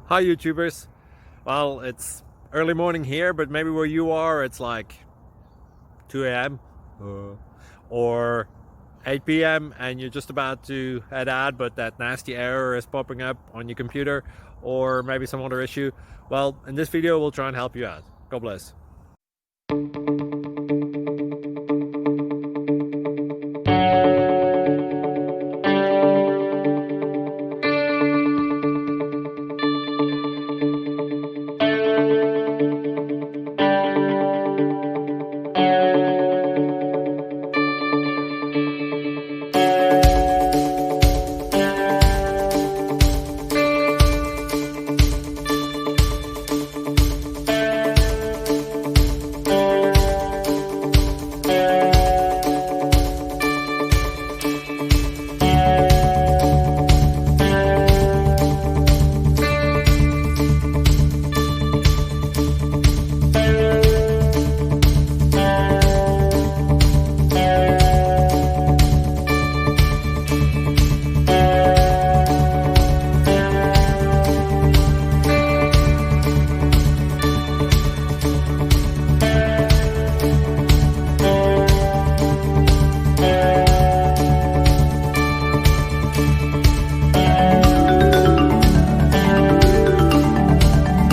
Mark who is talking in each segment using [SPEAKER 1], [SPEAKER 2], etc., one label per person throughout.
[SPEAKER 1] Hi YouTubers. Well, it's early morning here, but maybe where you are it's like 2 a.m. or 8 p.m. and you're just about to head out, but that nasty error is popping up on your computer, or maybe some other issue. Well, in this video we'll try and help you out. God bless.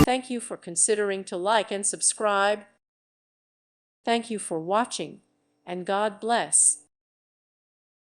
[SPEAKER 2] Thank you for considering to like and subscribe. Thank you for watching, and God bless.